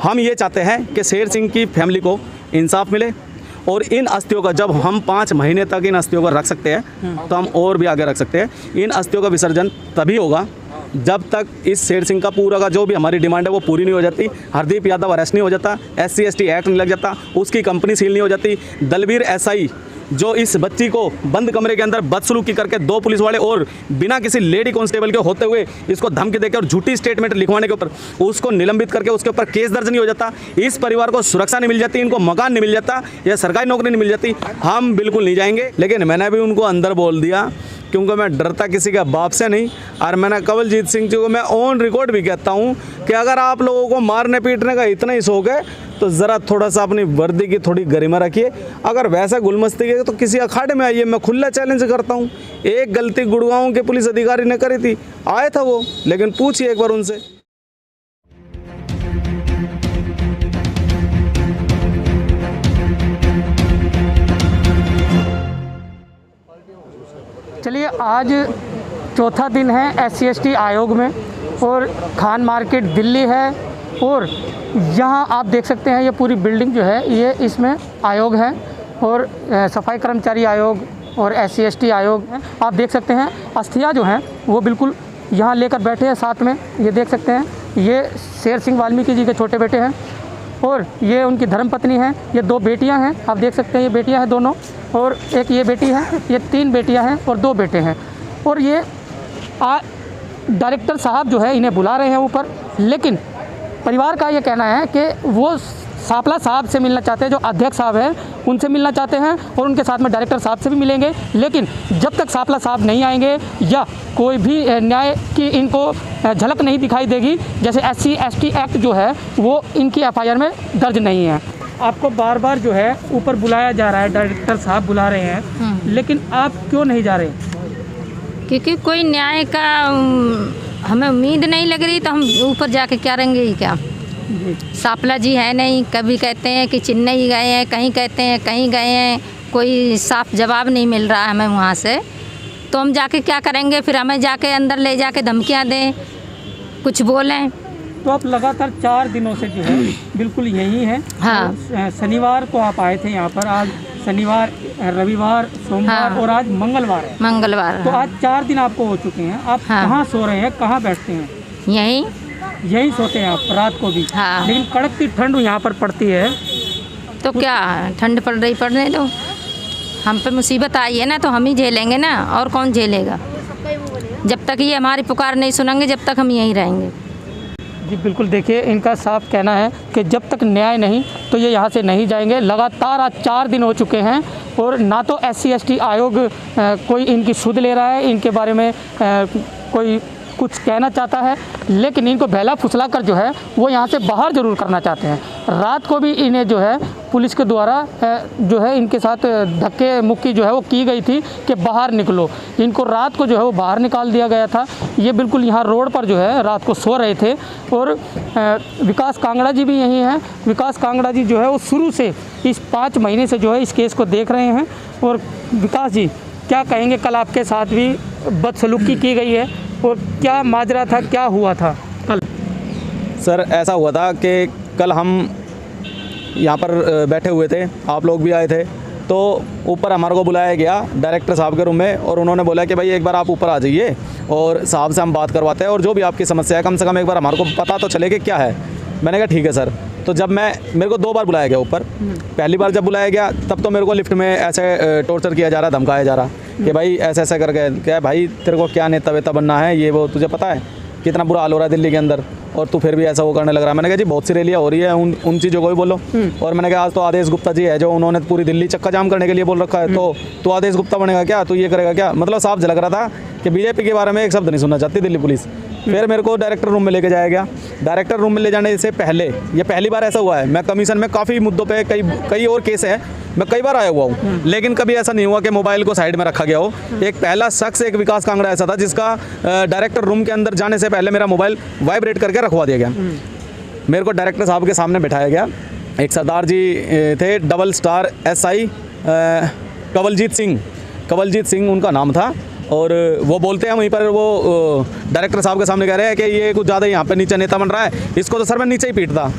हम ये चाहते हैं कि शेर सिंह की फैमिली को इंसाफ मिले और इन अस्थियों का जब हम 5 महीने तक इन अस्थियों को रख सकते हैं तो हम और भी आगे रख सकते हैं। इन अस्थियों का विसर्जन तभी होगा जब तक इस शेर सिंह का पूरा का जो भी हमारी डिमांड है वो पूरी नहीं हो जाती। हरदीप यादव अरेस्ट नहीं हो जाता, SC/ST एक्ट नहीं लग जाता, उसकी कंपनी सील नहीं हो जाती, दलवीर SI जो इस बच्ची को बंद कमरे के अंदर बदसलूकी करके 2 पुलिस वाले और बिना किसी लेडी कांस्टेबल के होते हुए इसको धमकी देकर और झूठी स्टेटमेंट लिखवाने के ऊपर उसको निलंबित करके उसके ऊपर केस दर्ज नहीं हो जाता, इस परिवार को सुरक्षा नहीं मिल जाती, इनको मकान नहीं मिल जाता या सरकारी नौकरी नहीं मिल जाती, हम बिल्कुल नहीं जाएंगे। लेकिन मैंने भी उनको अंदर बोल दिया क्योंकि मैं डरता किसी के बाप से नहीं। और मैंने कवलजीत सिंह जी को मैं ऑन रिकॉर्ड भी कहता हूँ कि अगर आप लोगों को मारने पीटने का इतना ही शौक है तो ज़रा थोड़ा सा अपनी वर्दी की थोड़ी गरिमा रखिए। अगर वैसा गुलमस्ती है तो किसी अखाड़े में आइए, मैं खुला चैलेंज करता हूँ। एक गलती गुड़गांव के पुलिस अधिकारी ने करी थी, आया था वो, लेकिन पूछिए एक बार उनसे। चलिए, आज चौथा दिन है SC/ST आयोग में और खान मार्केट दिल्ली है और यहाँ आप देख सकते हैं ये पूरी बिल्डिंग जो है ये इसमें आयोग है और सफाई कर्मचारी आयोग और SC/ST आयोग है। आप देख सकते हैं अस्थियाँ जो हैं वो बिल्कुल यहाँ लेकर बैठे हैं साथ में। ये देख सकते हैं ये शेर सिंह वाल्मीकि जी के छोटे बेटे हैं और ये उनकी धर्मपत्नी हैं। ये 2 बेटियां हैं, आप देख सकते हैं ये बेटियां हैं दोनों, और एक ये बेटी है, ये 3 बेटियां हैं और 2 बेटे हैं। और ये डायरेक्टर साहब जो है इन्हें बुला रहे हैं ऊपर, लेकिन परिवार का ये कहना है कि वो सापला साहब से मिलना चाहते हैं, जो अध्यक्ष साहब हैं उनसे मिलना चाहते हैं और उनके साथ में डायरेक्टर साहब से भी मिलेंगे। लेकिन जब तक सापला साहब नहीं आएंगे या कोई भी न्याय की इनको झलक नहीं दिखाई देगी, जैसे SC/ST एक्ट जो है वो इनकी FIR में दर्ज नहीं है। आपको बार बार जो है ऊपर बुलाया जा रहा है, डायरेक्टर साहब बुला रहे हैं, लेकिन आप क्यों नहीं जा रहे? क्योंकि कोई न्याय का हमें उम्मीद नहीं लग रही, तो हम ऊपर जाके क्या रहेंगे ही क्या। सापला जी है नहीं, कभी कहते हैं कि चेन्नई गए हैं, कहीं कहते हैं कहीं गए हैं, कोई साफ जवाब नहीं मिल रहा है हमें वहाँ से, तो हम जाके क्या करेंगे? फिर हमें जाके अंदर ले जाके धमकियाँ दें, कुछ बोलें। तो आप लगातार 4 दिनों से जो है बिल्कुल यही है। हाँ। तो शनिवार को आप आए थे यहाँ पर, आज शनिवार, रविवार, सोमवार, हाँ। और आज मंगलवार है। मंगलवार। तो आज 4 दिन आपको हो चुके हैं। आप हाँ। कहाँ सो रहे हैं, कहाँ बैठते हैं? यहीं सोते हैं आप रात को भी? हाँ। लेकिन कड़कती ठंड यहाँ पर पड़ती है, तो क्या ठंड पड़ रही, पड़ने दो, हम पे मुसीबत आई है ना तो हम ही झेलेंगे ना, और कौन झेलेगा? जब तक ये हमारी पुकार नहीं सुनेंगे जब तक हम यहीं रहेंगे। जी बिल्कुल, देखिए इनका साफ कहना है कि जब तक न्याय नहीं तो ये यहाँ से नहीं जाएंगे। लगातार आज 4 दिन हो चुके हैं और ना तो SC/ST आयोग कोई इनकी सुध ले रहा है, इनके बारे में कोई कुछ कहना चाहता है, लेकिन इनको बहला फुसला कर जो है वो यहाँ से बाहर ज़रूर करना चाहते हैं। रात को भी इन्हें जो है पुलिस के द्वारा जो है इनके साथ धक्के मुक्की जो है वो की गई थी कि बाहर निकलो। इनको रात को जो है वो बाहर निकाल दिया गया था। ये बिल्कुल यहाँ रोड पर जो है रात को सो रहे थे। और विकास कांगड़ा जी भी यहीं हैं। विकास कांगड़ा जी जो है वो शुरू से इस 5 महीने से जो है इस केस को देख रहे हैं। और विकास जी क्या कहेंगे, कल आपके साथ भी बदसलूकी की गई है और क्या माजरा था, क्या हुआ था कल? सर ऐसा हुआ था कि कल हम यहाँ पर बैठे हुए थे, आप लोग भी आए थे, तो ऊपर हमारे को बुलाया गया डायरेक्टर साहब के रूम में और उन्होंने बोला कि भाई एक बार आप ऊपर आ जाइए और साहब से हम बात करवाते हैं और जो भी आपकी समस्या है कम से कम एक बार हमारे को पता तो चले कि क्या है। मैंने कहा ठीक है सर। तो जब मेरे को 2 बार बुलाया गया ऊपर। पहली बार जब बुलाया गया तब तो मेरे को लिफ्ट में ऐसे टॉर्चर किया जा रहा, धमकाया जा रहा कि भाई ऐसे ऐसे करके क्या भाई तेरे को क्या नेता वेता बनना है, ये वो तुझे पता है कितना बुरा हाल हो रहा है दिल्ली के अंदर और तू फिर भी ऐसा वो करने लग रहा है। मैंने कहा जी बहुत सी रैलियाँ हो रही है, उन चीज़ों को भी बोलो। और मैंने कहा आज तो आदेश गुप्ता जी है जो उन्होंने पूरी दिल्ली चक्का जाम करने के लिए बोल रखा है, तो तू आदेश गुप्ता बनेगा क्या, तू ये करेगा क्या? मतलब साफ झलक रहा था कि बीजेपी के बारे में एक शब्द नहीं सुनना चाहती दिल्ली पुलिस। फिर मेरे को डायरेक्टर रूम में लेके जाया गया। डायरेक्टर रूम में ले जाने से पहले ये पहली बार ऐसा हुआ है, मैं कमीशन में काफ़ी मुद्दों पे कई और केस है, मैं कई बार आया हुआ हूँ, लेकिन कभी ऐसा नहीं हुआ कि मोबाइल को साइड में रखा गया हो। एक पहला शख्स एक विकास कांगड़ा ऐसा था जिसका डायरेक्टर रूम के अंदर जाने से पहले मेरा मोबाइल वाइब्रेट करके रखवा दिया गया। मेरे को डायरेक्टर साहब के सामने बिठाया गया। एक सरदार जी थे, double star SI Kawaljeet Singh उनका नाम था। और वो बोलते हैं वहीं पर, वो डायरेक्टर साहब के सामने कह रहे हैं कि ये कुछ ज़्यादा यहाँ पे नीचे नेता बन रहा है, इसको तो सर मैं नीचे ही पीटता।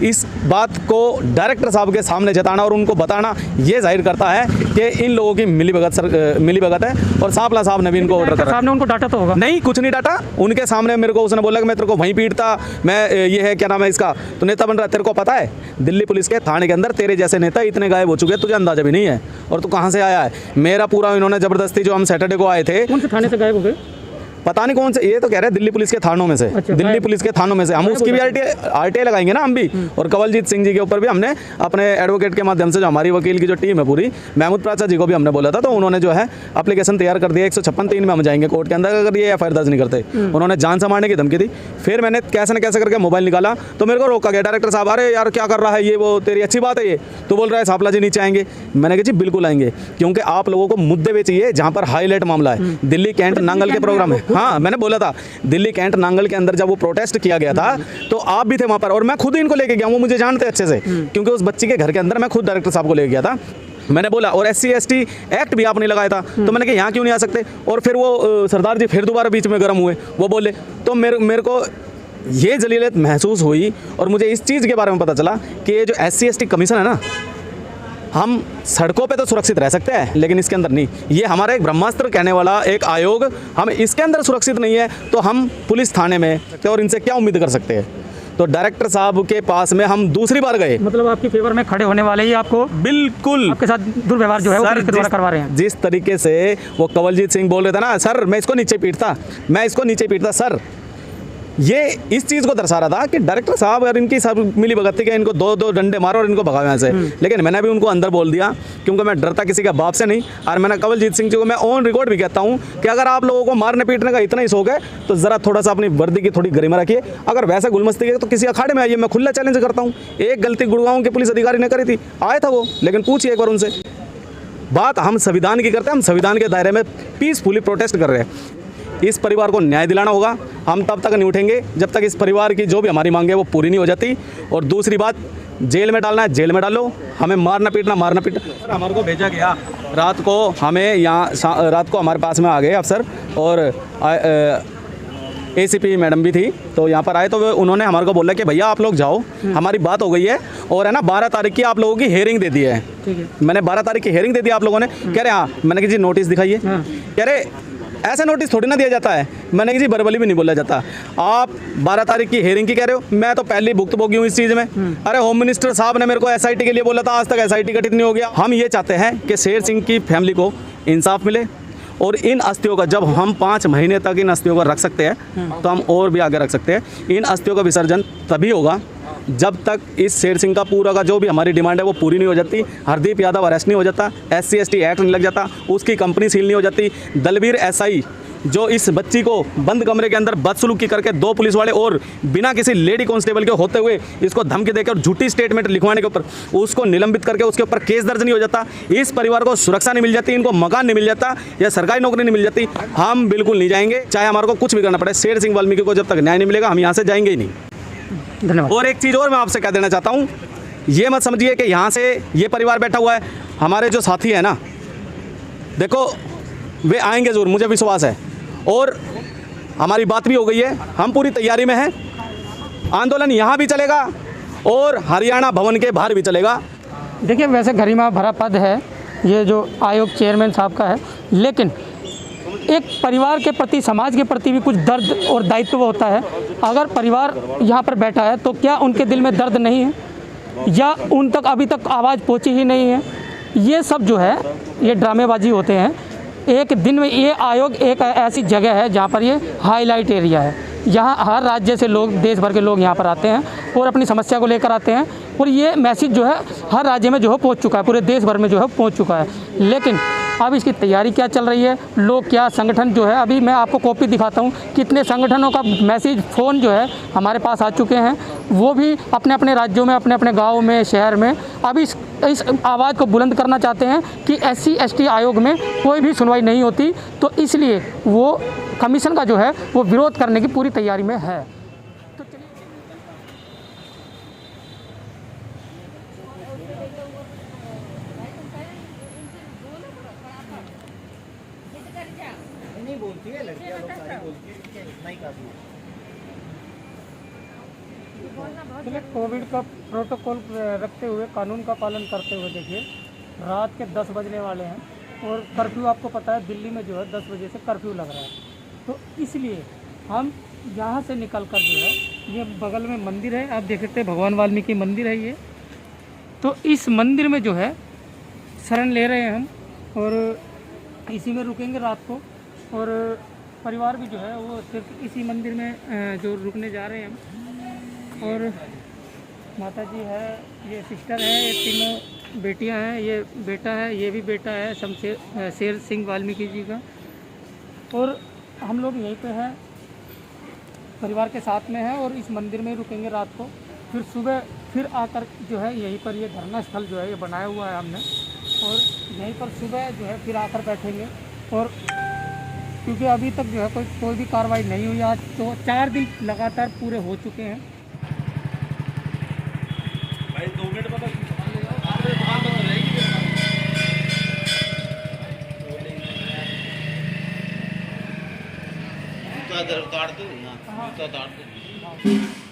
इस बात को डायरेक्टर साहब के सामने जताना और उनको बताना ये जाहिर करता है कि इन लोगों की मिलीभगत है। और सांपला साहब ने भी इनको ऑर्डर करा। साहब ने उनको डांटा तो होगा? नहीं, कुछ नहीं डांटा। उनके सामने मेरे को उसने बोला कि मैं तेरे को वहीं पीटता, मैं ये है क्या नाम है इसका, तो नेता बन रहा है। तेरे को पता है दिल्ली पुलिस के थाने के अंदर तेरे जैसे नेता इतने गायब हो चुके हैं, तुझे अंदाजा भी नहीं है। और तू कहाँ से आया है? मेरा पूरा इन्होंने ज़बरदस्ती, जो हम सैटरडे को आए थे, कौन से थाने से गायब हो गए? पता नहीं कौन से, ये तो कह रहे हैं दिल्ली पुलिस के थानों में से। अच्छा, दिल्ली पुलिस के थानों में से हम उसकी भी आरटीआई लगाएंगे ना हम भी। और कंवलजीत सिंह जी के ऊपर भी हमने अपने एडवोकेट के माध्यम से, जो हमारी वकील की जो टीम है पूरी, महमूद प्राचा जी को भी हमने बोला था, तो उन्होंने जो है एप्लीकेशन तैयार कर दिया। 156(3) में हम जाएंगे कोर्ट के अंदर अगर ये एफआईआर दर्ज नहीं करते। उन्होंने जान से मारने की धमकी दी। फिर मैंने कैसे न कैसे करके मोबाइल निकाला तो मेरे को रोका गया। डायरेक्टर साहब, अरे यार क्या कर रहा है ये, वो तेरी अच्छी बात है ये, तो बोल रहा है सांपला जी नीचे आएंगे। मैंने कहा जी बिल्कुल आएंगे, क्योंकि आप लोगों को मुद्दे पे चाहिए जहाँ पर हाईलाइट मामला है। दिल्ली कैंट नांगल के प्रोग्राम है। हाँ, मैंने बोला था दिल्ली कैंट नांगल के अंदर जब वो प्रोटेस्ट किया गया था तो आप भी थे वहां पर, और मैं खुद इनको लेके गया हूं। वो मुझे जानते अच्छे से, क्योंकि उस बच्ची के घर के अंदर मैं खुद डायरेक्टर साहब को लेके गया था। मैंने बोला, और SC/ST एक्ट भी आपने लगाया था, तो मैंने कहा यहाँ क्यों नहीं आ सकते। और फिर वो सरदार जी फिर दोबारा बीच में गर्म हुए, वो बोले, तो मेरे को ये जलीलियत महसूस हुई। और मुझे इस चीज़ के बारे में पता चला कि ये जो SC/ST कमीशन है ना, हम सड़कों पे तो सुरक्षित रह सकते हैं लेकिन इसके अंदर नहीं। ये हमारा एक ब्रह्मास्त्र कहने वाला एक आयोग, हम इसके अंदर सुरक्षित नहीं है तो हम पुलिस थाने में, और इनसे क्या उम्मीद कर सकते हैं। तो डायरेक्टर साहब के पास में हम दूसरी बार गए। मतलब आपकी फेवर में खड़े होने वाले ही आपको बिल्कुल आपके साथ दुर्व्यवहार जो है वो पुलिस के द्वारा करवा रहे हैं। जिस तरीके से वो कंवलजीत सिंह बोल रहे थे ना, सर मैं इसको नीचे पीटता, मैं इसको नीचे पीटता सर, ये इस चीज़ को दर्शा रहा था कि डायरेक्टर साहब और इनकी सब मिली भगत थी कि इनको दो डंडे मारो और इनको भगाओ यहाँ से। लेकिन मैंने भी उनको अंदर बोल दिया, क्योंकि मैं डरता किसी का बाप से नहीं। और मैंने कंवलजीत सिंह जी को मैं ऑन रिकॉर्ड भी कहता हूँ कि अगर आप लोगों को मारने पीटने का इतना ही शौक है तो ज़रा थोड़ा सा अपनी वर्दी की थोड़ी गरिमा रखिए। अगर वैसा गुलमस्ती है तो किसी अखाड़े में आइए, मैं खुला चैलेंज करता हूँ। एक गलती गुड़गांव के पुलिस अधिकारी ने करी थी, आया था वो, लेकिन पूछिए एक बार उनसे। बात हम संविधान की करते हैं, हम संविधान के दायरे में पीसफुली प्रोटेस्ट कर रहे हैं। इस परिवार को न्याय दिलाना होगा। हम तब तक नहीं उठेंगे जब तक इस परिवार की जो भी हमारी मांग है वो पूरी नहीं हो जाती। और दूसरी बात, जेल में डालना है जेल में डालो, हमें मारना पीटना। हमारे को भेजा गया रात को, हमें यहाँ रात को हमारे पास में आ गए अफसर, और ACP मैडम भी थी, तो यहाँ पर आए तो उन्होंने हमारे को बोला कि भैया आप लोग जाओ, हमारी बात हो गई है और है ना 12 तारीख की आप लोगों की हेयरिंग दे दी है। ठीक है, मैंने 12 तारीख की हेयरिंग दे दी आप लोगों ने। कह रहे हाँ। मैंने कहा जी नोटिस दिखाइए। कह रहे ऐसे नोटिस थोड़ी ना दिया जाता है। मैंने कहा जी वर्बली भी नहीं बोला जाता। आप 12 तारीख की हेयरिंग की कह रहे हो, मैं तो पहले भुक्तभोगी हूँ इस चीज़ में। अरे होम मिनिस्टर साहब ने मेरे को SIT के लिए बोला था, आज तक SIT गठित नहीं हो गया। हम ये चाहते हैं कि शेर सिंह की फैमिली को इंसाफ मिले, और इन अस्थियों का जब हम 5 महीने तक इन अस्थियों को रख सकते हैं तो हम और भी आगे रख सकते हैं। इन अस्थियों का विसर्जन तभी होगा जब तक इस शेर सिंह का पूरा का जो भी हमारी डिमांड है वो पूरी नहीं हो जाती। हरदीप यादव अरेस्ट नहीं हो जाता, SC/ST एक्ट नहीं लग जाता, उसकी कंपनी सील नहीं हो जाती। दलबीर SI जो इस बच्ची को बंद कमरे के अंदर बदसलूकी करके 2 पुलिस वाले और बिना किसी लेडी कांस्टेबल के होते हुए इसको धमकी देकर झूठी स्टेटमेंट लिखवाने के ऊपर उसको निलंबित करके उसके ऊपर केस दर्ज नहीं हो जाता। इस परिवार को सुरक्षा नहीं मिल जाती, इनको मकान नहीं मिल जाता, या सरकारी नौकरी नहीं मिल जाती, हम बिल्कुल नहीं जाएंगे, चाहे हमारे को कुछ भी करना पड़े। शेर सिंह वाल्मीकि को जब तक न्याय नहीं मिलेगा हम यहाँ से जाएंगे ही नहीं। धन्यवाद। और एक चीज़ और मैं आपसे कह देना चाहता हूँ, ये मत समझिए कि यहाँ से ये परिवार बैठा हुआ है, हमारे जो साथी है ना, देखो वे आएंगे ज़रूर, मुझे विश्वास है। और हमारी बात भी हो गई है, हम पूरी तैयारी में हैं। आंदोलन यहाँ भी चलेगा और हरियाणा भवन के बाहर भी चलेगा। देखिए, वैसे गरिमा भरा पद है ये जो आयोग चेयरमैन साहब का है, लेकिन एक परिवार के प्रति, समाज के प्रति भी कुछ दर्द और दायित्व होता है। अगर परिवार यहाँ पर बैठा है तो क्या उनके दिल में दर्द नहीं है, या उन तक अभी तक आवाज़ पहुँची ही नहीं है? ये सब जो है ये ड्रामेबाजी होते हैं। एक दिन में ये आयोग एक ऐसी जगह है जहाँ पर ये हाईलाइट एरिया है, यहाँ हर राज्य से लोग, देश भर के लोग यहाँ पर आते हैं और अपनी समस्या को लेकर आते हैं, और ये मैसेज जो है हर राज्य में जो है पहुँच चुका है, पूरे देश भर में जो है पहुँच चुका है। लेकिन अब इसकी तैयारी क्या चल रही है, लोग क्या, संगठन जो है, अभी मैं आपको कॉपी दिखाता हूँ, कितने संगठनों का मैसेज फ़ोन जो है हमारे पास आ चुके हैं, वो भी अपने अपने राज्यों में, अपने अपने गाँव में, शहर में अभी इस आवाज़ को बुलंद करना चाहते हैं कि SC/ST आयोग में कोई भी सुनवाई नहीं होती, तो इसलिए वो कमीशन का जो है वो विरोध करने की पूरी तैयारी में है। नहीं बोलती है लड़कियां, लोग सारी बोलती है, इतना ही काफी है। चलिए, कोविड का प्रोटोकॉल रखते हुए, कानून का पालन करते हुए, देखिए रात के 10 बजने वाले हैं और कर्फ्यू आपको पता है दिल्ली में जो है 10 बजे से कर्फ्यू लग रहा है। तो इसलिए हम यहाँ से निकल कर जो है, ये बगल में मंदिर है, आप देख सकते हैं भगवान वाल्मीकि मंदिर है ये। तो इस मंदिर में जो है शरण ले रहे हैं हम और इसी में रुकेंगे रात को। और परिवार भी जो है वो सिर्फ इसी मंदिर में जो रुकने जा रहे हैं हम। और माता जी है, ये सिस्टर है, ये तीनों बेटियां हैं, ये बेटा है, ये भी बेटा है शमशेर शेर सिंह वाल्मीकि जी का। और हम लोग यहीं पे हैं, परिवार के साथ में हैं और इस मंदिर में रुकेंगे रात को। फिर सुबह फिर आकर जो है यहीं पर ये धरना स्थल जो है ये बनाया हुआ है हमने, और यहीं पर सुबह जो है फिर आकर बैठेंगे। और क्योंकि अभी तक जो है कोई भी कार्रवाई नहीं हुई, आज तो 4 दिन लगातार पूरे हो चुके हैं। भाई 2 मिनट में उतार दो, उतार दो।